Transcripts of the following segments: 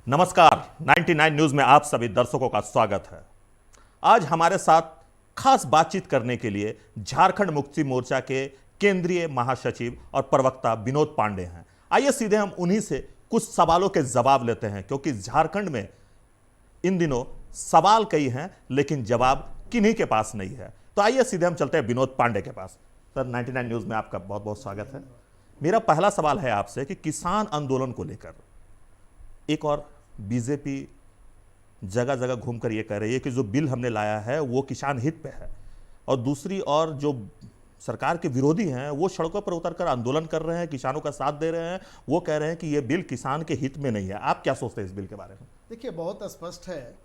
नमस्कार, 99 न्यूज में आप सभी दर्शकों का स्वागत है। आज हमारे साथ खास बातचीत करने के लिए झारखंड मुक्ति मोर्चा के केंद्रीय महासचिव और प्रवक्ता विनोद पांडे हैं। आइए सीधे हम उन्हीं से कुछ सवालों के जवाब लेते हैं, क्योंकि झारखंड में इन दिनों सवाल कई हैं लेकिन जवाब किन्हीं के पास नहीं है। तो आइए सीधे हम चलते हैं विनोद पांडे के पास। सर, 99 न्यूज में आपका बहुत बहुत स्वागत है। मेरा पहला सवाल है आपसे कि किसान आंदोलन को लेकर एक और बीजेपी जगह जगह घूमकर ये कह रही है कि जो बिल हमने लाया है वो किसान हित पे है, और दूसरी ओर जो सरकार के विरोधी हैं वो सड़कों पर उतरकर आंदोलन कर रहे हैं, किसानों का साथ दे रहे हैं। वो कह रहे हैं कि ये बिल किसान के हित में नहीं है। आप क्या सोचते हैं इस बिल के बारे में? देखिए, बहुत स्पष्ट है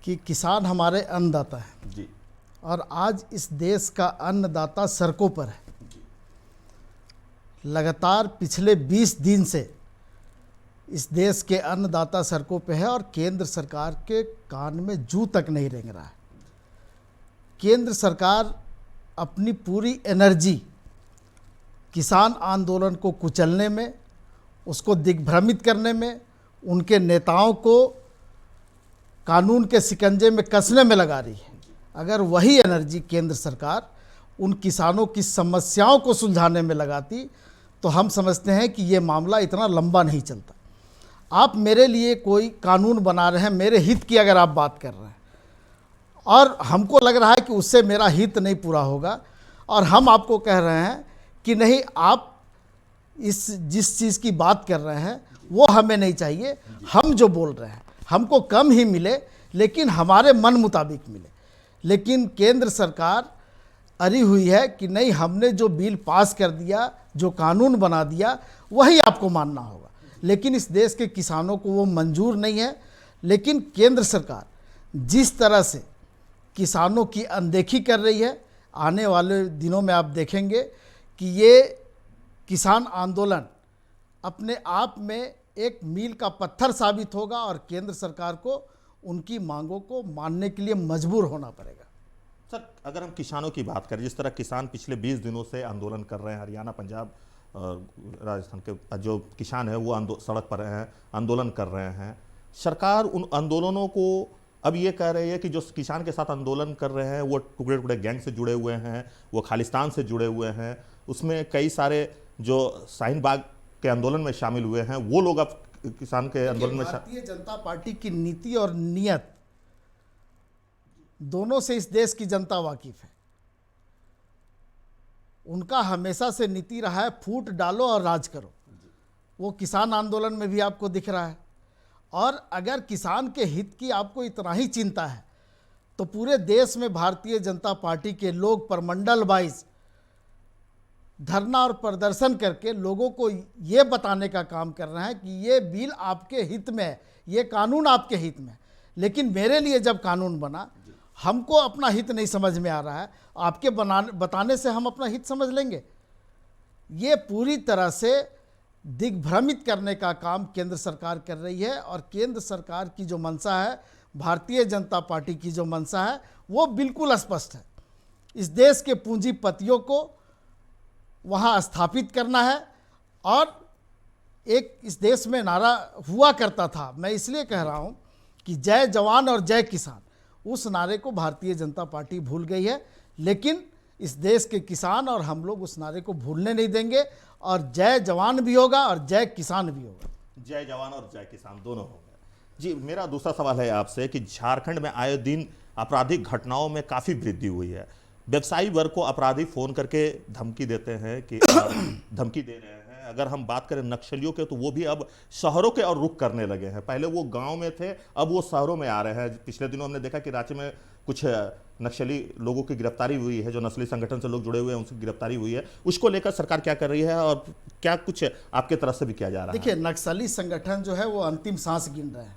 कि किसान हमारे अन्नदाता है जी, और आज इस देश का अन्नदाता सड़कों पर है। लगातार पिछले 20 दिन से इस देश के अन्नदाता सड़कों पे है और केंद्र सरकार के कान में जू तक नहीं रेंग रहा है। केंद्र सरकार अपनी पूरी एनर्जी किसान आंदोलन को कुचलने में, उसको दिग्भ्रमित करने में, उनके नेताओं को कानून के शिकंजे में कसने में लगा रही है। अगर वही एनर्जी केंद्र सरकार उन किसानों की समस्याओं को सुलझाने में लगाती तो हम समझते हैं कि ये मामला इतना लंबा नहीं चलता। आप मेरे लिए कोई कानून बना रहे हैं, मेरे हित की अगर आप बात कर रहे हैं, और हमको लग रहा है कि उससे मेरा हित नहीं पूरा होगा, और हम आपको कह रहे हैं कि नहीं, आप जिस चीज़ की बात कर रहे हैं वो हमें नहीं चाहिए। हम जो बोल रहे हैं हमको कम ही मिले लेकिन हमारे मन मुताबिक मिले। लेकिन केंद्र सरकार अड़ी हुई है कि नहीं, हमने जो बिल पास कर दिया, जो कानून बना दिया, वही आपको मानना होगा। लेकिन इस देश के किसानों को वो मंजूर नहीं है। लेकिन केंद्र सरकार जिस तरह से किसानों की अनदेखी कर रही है, आने वाले दिनों में आप देखेंगे कि ये किसान आंदोलन अपने आप में एक मील का पत्थर साबित होगा और केंद्र सरकार को उनकी मांगों को मानने के लिए मजबूर होना पड़ेगा। सर, अगर हम किसानों की बात करें, जिस तरह किसान पिछले 20 दिनों से आंदोलन कर रहे हैं, हरियाणा, पंजाब, राजस्थान के जो किसान है वो सड़क पर हैं, आंदोलन कर रहे हैं। सरकार उन आंदोलनों को अब ये कह रही है कि जो किसान के साथ आंदोलन कर रहे हैं वो टुकड़े टुकड़े गैंग से जुड़े हुए हैं, वो खालिस्तान से जुड़े हुए हैं। उसमें कई सारे जो शाहीन बाग के आंदोलन में शामिल हुए हैं वो लोग अब किसान के आंदोलन में। भारतीय जनता पार्टी की नीति और नियत दोनों से इस देश की जनता वाकिफ है। उनका हमेशा से नीति रहा है फूट डालो और राज करो। वो किसान आंदोलन में भी आपको दिख रहा है। और अगर किसान के हित की आपको इतना ही चिंता है तो पूरे देश में भारतीय जनता पार्टी के लोग परमंडल वाइज धरना और प्रदर्शन करके लोगों को ये बताने का काम कर रहे हैं कि ये बिल आपके हित में है, ये कानून आपके हित में है। लेकिन मेरे लिए जब कानून बना, हमको अपना हित नहीं समझ में आ रहा है, आपके बताने से हम अपना हित समझ लेंगे। ये पूरी तरह से दिग्भ्रमित करने का काम केंद्र सरकार कर रही है। और केंद्र सरकार की जो मंशा है, भारतीय जनता पार्टी की जो मंशा है, वो बिल्कुल स्पष्ट है। इस देश के पूंजीपतियों को वहाँ स्थापित करना है। और एक इस देश में नारा हुआ करता था, मैं इसलिए कह रहा हूँ कि जय जवान और जय किसान, उस नारे को भारतीय जनता पार्टी भूल गई है। लेकिन इस देश के किसान और हम लोग उस नारे को भूलने नहीं देंगे, और जय जवान भी होगा और जय किसान भी होगा। जय जवान और जय किसान दोनों होंगे। जी, मेरा दूसरा सवाल है आपसे कि झारखंड में आए दिन आपराधिक घटनाओं में काफ़ी वृद्धि हुई है। व्यवसायी वर्ग को अपराधी फ़ोन करके धमकी देते हैं कि धमकी दे रहे हैं। अगर हम बात करें नक्सलियों के, तो वो भी अब शहरों के और रुख करने लगे हैं। पहले वो गांव में थे, अब वो शहरों में आ रहे हैं। पिछले दिनों हमने देखा कि रांची में कुछ नक्सली लोगों की गिरफ्तारी हुई है, जो नस्ली संगठन से लोग जुड़े हुए हैं, उनकी गिरफ्तारी हुई है। उसको लेकर सरकार क्या कर रही है और क्या कुछ आपके तरफ से भी किया जा रहा है? देखिए, नक्सली संगठन जो है वो अंतिम सांस गिन रहे हैं।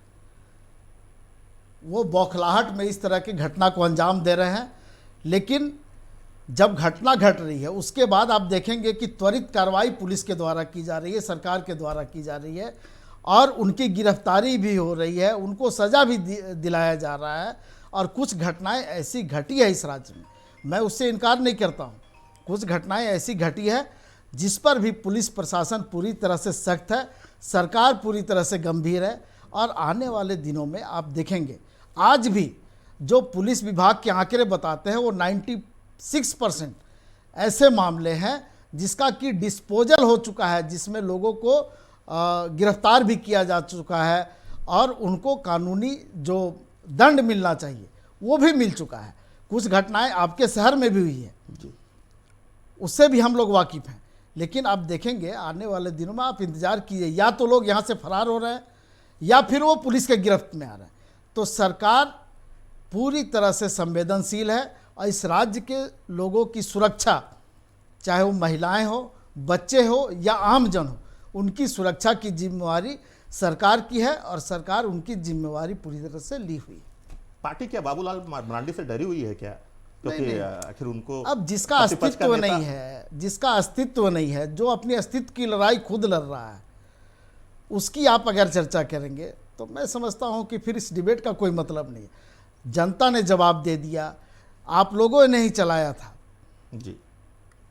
वो बौखलाहट में इस तरह की घटना को अंजाम दे रहे हैं। लेकिन जब घटना घट रही है उसके बाद आप देखेंगे कि त्वरित कार्रवाई पुलिस के द्वारा की जा रही है, सरकार के द्वारा की जा रही है, और उनकी गिरफ्तारी भी हो रही है, उनको सज़ा भी दिलाया जा रहा है। और कुछ घटनाएं ऐसी घटी है इस राज्य में, मैं उससे इनकार नहीं करता हूँ। कुछ घटनाएं ऐसी घटी है जिस पर भी पुलिस प्रशासन पूरी तरह से सख्त है। सरकार पूरी तरह से गंभीर है और आने वाले दिनों में आप देखेंगे, आज भी जो पुलिस विभाग के आंकड़े बताते हैं वो 96% ऐसे मामले हैं जिसका कि डिस्पोजल हो चुका है, जिसमें लोगों को गिरफ्तार भी किया जा चुका है और उनको कानूनी जो दंड मिलना चाहिए वो भी मिल चुका है। कुछ घटनाएं आपके शहर में भी हुई है, उससे भी हम लोग वाकिफ़ हैं। लेकिन आप देखेंगे आने वाले दिनों में, आप इंतज़ार कीजिए, या तो लोग यहाँ से फरार हो रहे हैं या फिर वो पुलिस के गिरफ्त में आ रहे हैं। तो सरकार पूरी तरह से संवेदनशील है और इस राज्य के लोगों की सुरक्षा, चाहे वो महिलाएं हो, बच्चे हो या आमजन हो, उनकी सुरक्षा की जिम्मेवारी सरकार की है और सरकार उनकी जिम्मेवारी पूरी तरह से ली हुई है। पार्टी क्या बाबूलाल मरांडी से डरी हुई है क्या? क्योंकि आखिर उनको अब जिसका अस्तित्व नहीं है, जिसका अस्तित्व नहीं है, जो अपनी अस्तित्व की लड़ाई खुद लड़ रहा है, उसकी आप अगर चर्चा करेंगे तो मैं समझता हूं कि फिर इस डिबेट का कोई मतलब नहीं है। जनता ने जवाब दे दिया, आप लोगों ने ही चलाया था जी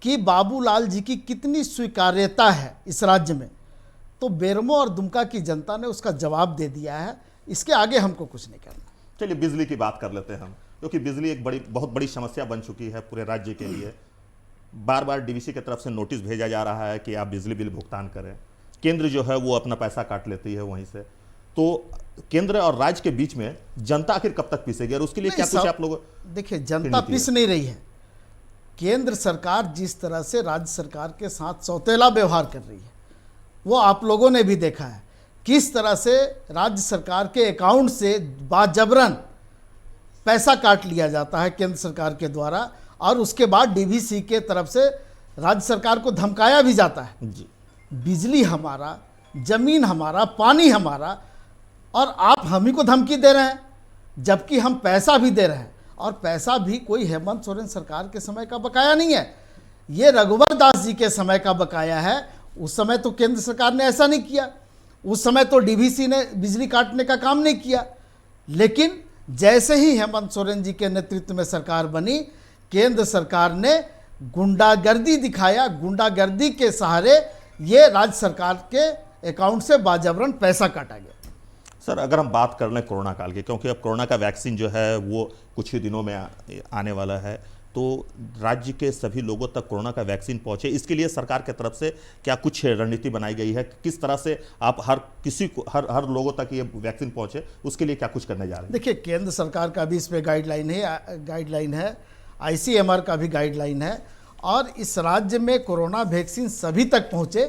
कि बाबूलाल जी की कितनी स्वीकार्यता है इस राज्य में, तो बेरमो और दुमका की जनता ने उसका जवाब दे दिया है। इसके आगे हमको कुछ नहीं करना। चलिए बिजली की बात कर लेते हैं हम, क्योंकि बिजली एक बहुत बड़ी समस्या बन चुकी है पूरे राज्य के लिए। बार बार डीवीसी की तरफ से नोटिस भेजा जा रहा है कि आप बिजली बिल भुगतान करें। केंद्र जो है वो अपना पैसा काट लेती है वहीं से। तो केंद्र और राज्य के बीच में जनता आखिर कब तक पिसेगी और उसके लिए क्या कुछ आप लोग? देखिए, जनता पिस नहीं रही है। केंद्र सरकार जिस तरह से राज्य सरकार के साथ सौतेला व्यवहार कर रही है वो आप लोगों ने भी देखा है। किस तरह से राज्य सरकार के अकाउंट से बाजबरन पैसा काट लिया जाता है केंद्र सरकार के द्वारा, और उसके बाद डीवीसी के तरफ से राज्य सरकार को धमकाया भी जाता है जी। बिजली हमारा, जमीन हमारा, पानी हमारा, और आप हम ही को धमकी दे रहे हैं, जबकि हम पैसा भी दे रहे हैं। और पैसा भी कोई हेमंत सोरेन सरकार के समय का बकाया नहीं है, ये रघुवर दास जी के समय का बकाया है। उस समय तो केंद्र सरकार ने ऐसा नहीं किया, उस समय तो डीवीसी ने बिजली काटने का काम नहीं किया। लेकिन जैसे ही हेमंत सोरेन जी के नेतृत्व में सरकार बनी, केंद्र सरकार ने गुंडागर्दी दिखाया, गुंडागर्दी के सहारे ये राज्य सरकार के अकाउंट से बाजबरन पैसा काटा गया। सर, अगर हम बात कर लें कोरोना काल की, क्योंकि अब कोरोना का वैक्सीन जो है वो कुछ ही दिनों में आने वाला है, तो राज्य के सभी लोगों तक कोरोना का वैक्सीन पहुंचे, इसके लिए सरकार की तरफ से क्या कुछ रणनीति बनाई गई है? किस तरह से आप हर किसी को, हर लोगों तक ये वैक्सीन पहुंचे, उसके लिए क्या कुछ करने जा रहे हैं? देखिए, केंद्र सरकार का भी इस पर गाइडलाइन है, ICMR का भी गाइडलाइन है, और इस राज्य में कोरोना वैक्सीन सभी तक पहुंचे,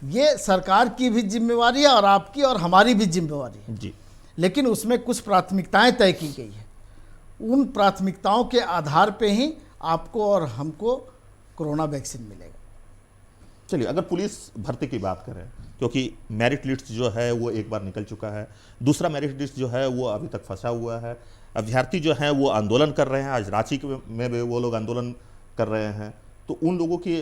ये सरकार की भी जिम्मेवारी है और आपकी और हमारी भी जिम्मेवारी है जी। लेकिन उसमें कुछ प्राथमिकताएं तय की गई है। उन प्राथमिकताओं के आधार पे ही आपको और हमको कोरोना वैक्सीन मिलेगा। चलिए, अगर पुलिस भर्ती की बात करें, क्योंकि मेरिट लिस्ट जो है वो एक बार निकल चुका है, दूसरा मेरिट लिस्ट जो है वो अभी तक फंसा हुआ है। अभ्यर्थी जो हैं वो आंदोलन कर रहे हैं, आज रांची में भी वो लोग आंदोलन कर रहे हैं। तो उन लोगों की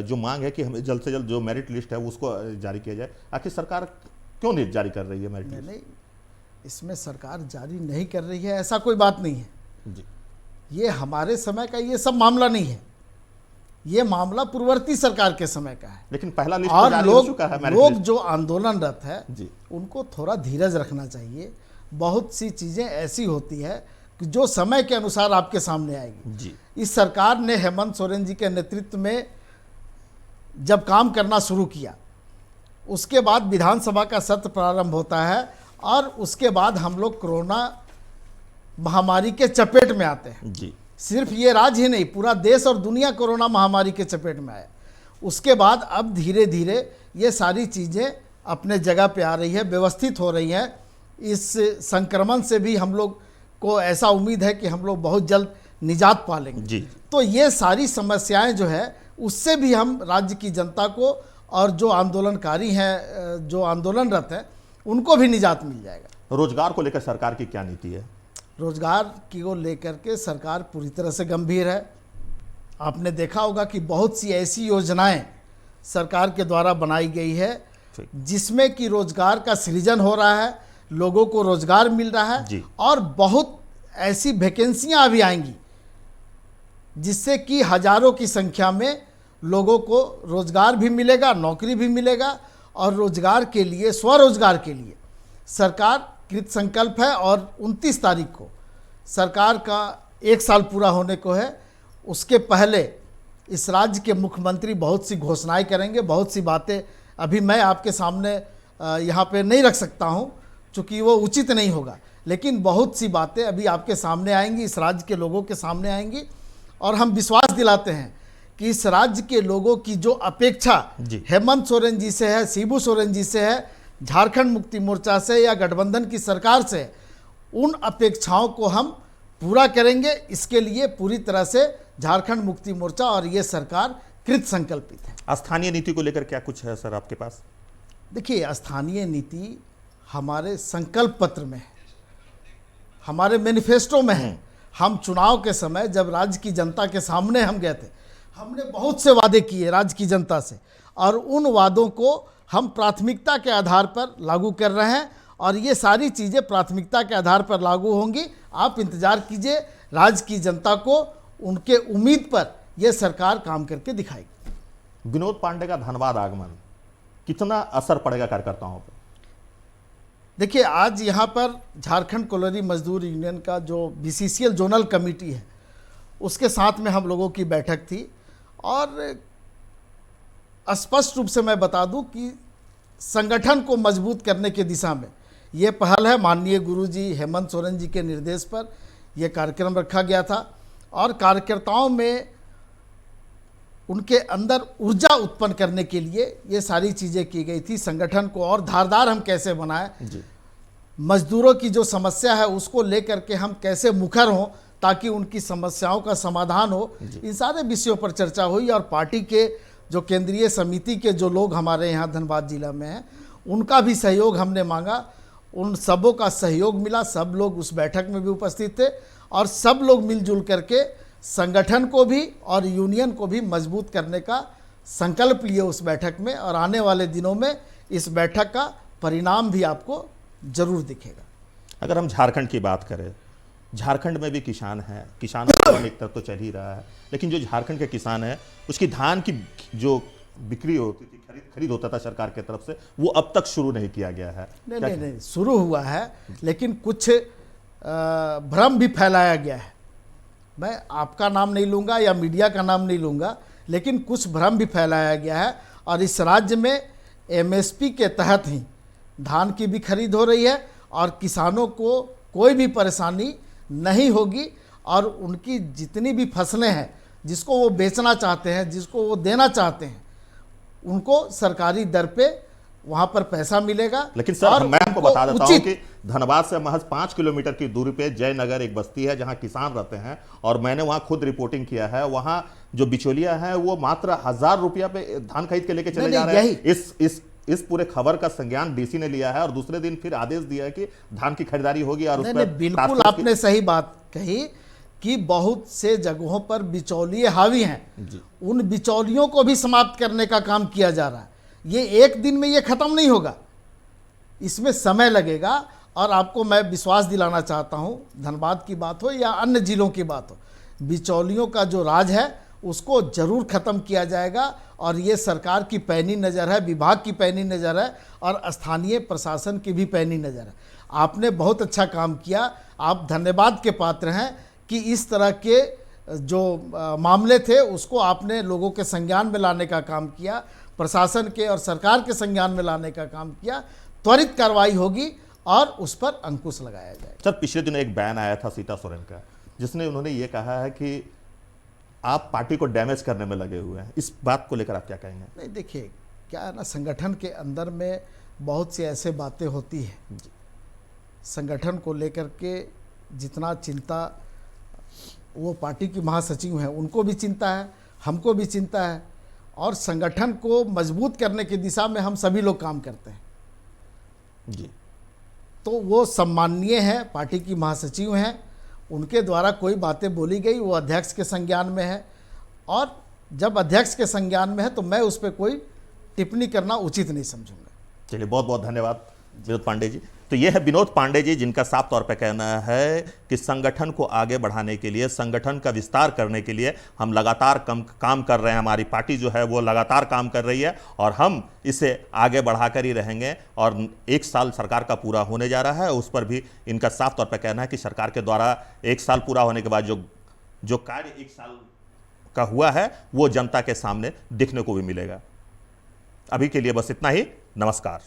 जो मांग है कि हमें जल्द से जल्द जो मेरिट लिस्ट है उसको जारी किया जाए। आखिर सरकार क्यों नहीं जारी कर रही है मेरिट लिस्ट? नहीं, इसमें सरकार जारी नहीं कर रही है ऐसा कोई बात नहीं है जी। ये हमारे समय का ये सब मामला नहीं है, ये मामला पूर्ववर्ती सरकार के समय का है। लेकिन पहला लिस्ट और जारी हो चुका है मेरिट लोग लिस्ट। जो आंदोलनरत है जी। उनको थोड़ा धीरज रखना चाहिए। बहुत सी चीज़ें ऐसी होती है कि जो समय के अनुसार आपके सामने आएगी। जी। इस सरकार ने हेमंत सोरेन जी के नेतृत्व में जब काम करना शुरू किया, उसके बाद विधानसभा का सत्र प्रारंभ होता है और उसके बाद हम लोग कोरोना महामारी के चपेट में आते हैं। जी। सिर्फ ये राज्य ही नहीं, पूरा देश और दुनिया कोरोना महामारी के चपेट में आया। उसके बाद अब धीरे धीरे ये सारी चीज़ें अपने जगह पे आ रही है, व्यवस्थित हो रही हैं। इस संक्रमण से भी हम लोग को ऐसा उम्मीद है कि हम लोग बहुत जल्द निजात पा लेंगे। जी। तो ये सारी समस्याएं जो है उससे भी हम राज्य की जनता को और जो आंदोलनकारी हैं, जो आंदोलनरत हैं, उनको भी निजात मिल जाएगा। रोजगार को लेकर सरकार की क्या नीति है? रोजगार को लेकर के सरकार पूरी तरह से गंभीर है। आपने देखा होगा कि बहुत सी ऐसी योजनाएं सरकार के द्वारा बनाई गई है जिसमें कि रोजगार का सृजन हो रहा है, लोगों को रोजगार मिल रहा है जी। और बहुत ऐसी वैकेंसियां अभी आएंगी जिससे कि हजारों की संख्या में लोगों को रोजगार भी मिलेगा, नौकरी भी मिलेगा और रोजगार के लिए, स्वरोजगार के लिए सरकार कृत संकल्प है। और 29 तारीख को सरकार का 1 साल पूरा होने को है। उसके पहले इस राज्य के मुख्यमंत्री बहुत सी घोषणाएं करेंगे, बहुत सी बातें अभी मैं आपके सामने यहाँ पे नहीं रख सकता हूँ, चूँकि वो उचित नहीं होगा, लेकिन बहुत सी बातें अभी आपके सामने आएंगी, इस राज्य के लोगों के सामने आएंगी। और हम विश्वास दिलाते हैं कि इस राज्य के लोगों की जो अपेक्षा हेमंत सोरेन जी से है, शिबू सोरेन जी से है, झारखंड मुक्ति मोर्चा से या गठबंधन की सरकार से, उन अपेक्षाओं को हम पूरा करेंगे। इसके लिए पूरी तरह से झारखंड मुक्ति मोर्चा और ये सरकार कृत संकल्पित है। स्थानीय नीति को लेकर क्या कुछ है सर आपके पास? देखिए, स्थानीय नीति हमारे संकल्प पत्र में है, हमारे मैनिफेस्टो में है। हम चुनाव के समय जब राज्य की जनता के सामने हम गए थे, हमने बहुत से वादे किए राज्य की जनता से, और उन वादों को हम प्राथमिकता के आधार पर लागू कर रहे हैं। और ये सारी चीज़ें प्राथमिकता के आधार पर लागू होंगी। आप इंतजार कीजिए, राज्य की जनता को उनके उम्मीद पर यह सरकार काम करके दिखाएगी। विनोद पांडे का धनबाद आगमन कितना असर पड़ेगा कार्यकर्ताओं पर? देखिए, आज यहाँ पर झारखंड कोलोरी मजदूर यूनियन का जो बीसीसीएल जोनल कमेटी है, उसके साथ में हम लोगों की बैठक थी। और स्पष्ट रूप से मैं बता दूं कि संगठन को मजबूत करने की दिशा में ये पहल है। माननीय गुरुजी हेमंत सोरेन जी के निर्देश पर यह कार्यक्रम रखा गया था और कार्यकर्ताओं में उनके अंदर ऊर्जा उत्पन्न करने के लिए ये सारी चीज़ें की गई थी। संगठन को और धारदार हम कैसे बनाएं, मजदूरों की जो समस्या है उसको लेकर के हम कैसे मुखर हों ताकि उनकी समस्याओं का समाधान हो, इन सारे विषयों पर चर्चा हुई। और पार्टी के जो केंद्रीय समिति के जो लोग हमारे यहाँ धनबाद जिला में हैं, उनका भी सहयोग हमने मांगा। उन सबों का सहयोग मिला, सब लोग उस बैठक में भी उपस्थित थे और सब लोग मिलजुल करके संगठन को भी और यूनियन को भी मजबूत करने का संकल्प लिए उस बैठक में। और आने वाले दिनों में इस बैठक का परिणाम भी आपको जरूर दिखेगा। अगर हम झारखंड की बात करें, झारखंड में भी किसान हैं, किसान आंदोलन एक तरफ तो चल ही रहा है, लेकिन जो झारखंड के किसान है उसकी धान की जो बिक्री होती थी, खरीद होता था सरकार की तरफ से, वो अब तक शुरू नहीं किया गया है। नहीं, शुरू हुआ है, लेकिन कुछ भ्रम भी फैलाया गया है। मैं आपका नाम नहीं लूँगा या मीडिया का नाम नहीं लूँगा, लेकिन कुछ भ्रम भी फैलाया गया है। और इस राज्य में एमएसपी के तहत ही धान की भी खरीद हो रही है और किसानों को कोई भी परेशानी नहीं होगी। और उनकी जितनी भी फसलें हैं, जिसको वो बेचना चाहते हैं, जिसको वो देना चाहते हैं, उनको सरकारी दर पे वहाँ पर पैसा मिलेगा। लेकिन सर, मैं आपको बता देता हूँ कि धनबाद से महज 5 किलोमीटर की दूरी पे जयनगर एक बस्ती है जहाँ किसान रहते हैं, और मैंने वहाँ खुद रिपोर्टिंग किया है। वहाँ जो बिचौलिया है वो मात्र 1000 रुपया पे धान खरीद के लेके चले जा रहे हैं। इस पूरे खबर का संज्ञान डीसी ने लिया है और दूसरे दिन फिर आदेश दिया है कि धान की खरीदारी होगी। और उस पर बिल्कुल आपने सही बात कही कि बहुत से जगहों पर बिचौलिए हावी हैं, उन बिचौलियों को भी समाप्त करने का काम किया जा रहा है। ये एक दिन में ये खत्म नहीं होगा, इसमें समय लगेगा। और आपको मैं विश्वास दिलाना चाहता हूँ, धनबाद की बात हो या अन्य जिलों की बात हो, बिचौलियों का जो राज है उसको जरूर खत्म किया जाएगा। और ये सरकार की पैनी नज़र है, विभाग की पैनी नज़र है और स्थानीय प्रशासन की भी पैनी नज़र है। आपने बहुत अच्छा काम किया, आप धन्यवाद के पात्र हैं कि इस तरह के जो मामले थे उसको आपने लोगों के संज्ञान में लाने का काम किया, प्रशासन के और सरकार के संज्ञान में लाने का काम किया। त्वरित कार्रवाई होगी और उस पर अंकुश लगाया जाएगा। सर, पिछले दिनों एक बयान आया था सीता सोरेन का, जिसने उन्होंने ये कहा है कि आप पार्टी को डैमेज करने में लगे हुए हैं। इस बात को लेकर आप क्या कहेंगे? नहीं, देखिए क्या है ना, संगठन के अंदर में बहुत सी ऐसे बातें होती हैं, संगठन को लेकर के जितना चिंता वो पार्टी की महासचिव हैं उनको भी चिंता है, हमको भी चिंता है। और संगठन को मजबूत करने की दिशा में हम सभी लोग काम करते हैं जी। तो वो सम्माननीय है, पार्टी की महासचिव हैं, उनके द्वारा कोई बातें बोली गई वो अध्यक्ष के संज्ञान में है। और जब अध्यक्ष के संज्ञान में है तो मैं उस पर कोई टिप्पणी करना उचित नहीं समझूंगा। चलिए, बहुत बहुत धन्यवाद विनोद पांडे जी। तो यह है विनोद पांडे जी, जिनका साफ तौर पर कहना है कि संगठन को आगे बढ़ाने के लिए, संगठन का विस्तार करने के लिए हम लगातार काम कर रहे हैं। हमारी पार्टी जो है वो लगातार काम कर रही है और हम इसे आगे बढ़ाकर ही रहेंगे। और 1 साल सरकार का पूरा होने जा रहा है, उस पर भी इनका साफ तौर पर कहना है कि सरकार के द्वारा 1 साल पूरा होने के बाद जो कार्य 1 साल का हुआ है वो जनता के सामने दिखने को भी मिलेगा। अभी के लिए बस इतना ही। नमस्कार।